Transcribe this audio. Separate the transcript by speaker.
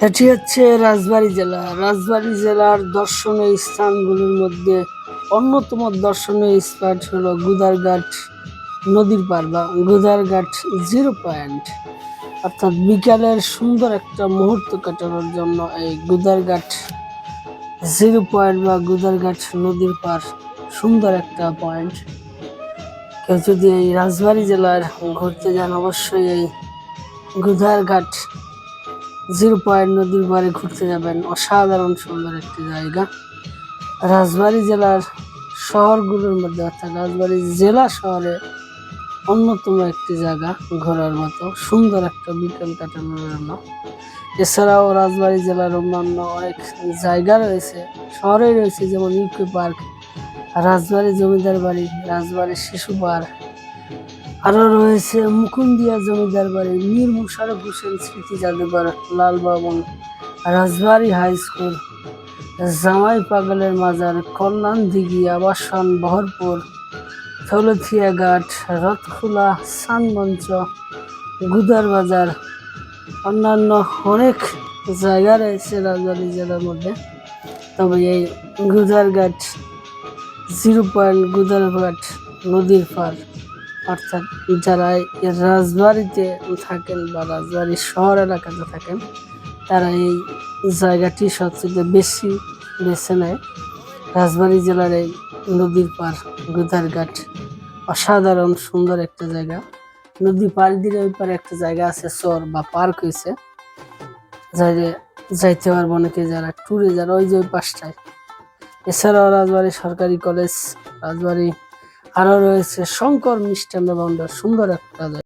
Speaker 1: এটি হচ্ছে রাজবাড়ী জেলা। রাজবাড়ী জেলার দর্শনীয় স্থানগুলির মধ্যে অন্যতম দর্শনীয় স্পট হলো গুদারঘাট নদীর পাড় বা গুদারঘাট জিরো পয়েন্ট। অর্থাৎ বিকালের সুন্দর একটা মুহূর্ত কাটানোর জন্য এই গুদারঘাট জিরো পয়েন্ট বা গুদারঘাট নদীর পাড় সুন্দর একটা পয়েন্ট। কেউ যদি এই রাজবাড়ী জেলার ঘুরতে যান অবশ্যই এই গুদারঘাট জিরো পয়েন্ট নদীর পাড়ে ঘুরতে যাবেন। অসাধারণ সুন্দর একটি জায়গা। রাজবাড়ী জেলার শহরগুলোর মধ্যে অর্থাৎ রাজবাড়ী জেলা শহরে অন্যতম একটি জায়গা ঘোরার মতো সুন্দর একটা বিকেল কাটানোর জন্য। এছাড়াও রাজবাড়ী জেলার অন্যান্য অনেক জায়গা রয়েছে, শহরে রয়েছে, যেমন ইউকে পার্ক, রাজবাড়ী জমিদার বাড়ি, রাজবাড়ী শিশু পার্ক, আরও রয়েছে মুকুন্দিয়া জমিদার বাড়ি, মীর মোশাররফ হোসেন স্মৃতি জাদুঘর, লাল ভবন, রাজবাড়ী হাই স্কুল, জামাই পাগলের মাজার, কল্যাণ দিঘি, আবাসন বহরপুর, থলথিয়া ঘাট, রথখোলা, সানমঞ্চ, গুদার বাজার, অন্যান্য অনেক জায়গা রয়েছে রাজবাড়ী জেলার মধ্যে। তবে এই গুদারঘাট জিরো পয়েন্ট গুদারঘাট নদীর পাড় অর্থাৎ যারা রাজবাড়িতে থাকেন বা রাজবাড়ী শহর এলাকাতে থাকেন তারা এই জায়গাটি সবচেয়ে বেশি বেছে নেয়। রাজবাড়ী জেলার এই নদীর পাড় গুদারঘাট অসাধারণ সুন্দর একটা জায়গা। নদী পাড়ি দিলে ওই পারে একটা জায়গা আছে, চর বা পার্ক হয়েছে, যাইতে পারবো অনেকে যারা ট্যুরে যারা ওই যে ওই পাশটায়। এছাড়াও রাজবাড়ী সরকারি কলেজ, রাজবাড়ী আরও রয়েছে শঙ্কর মিষ্টান্ন ভাণ্ডার, সুন্দর একটা জায়গা।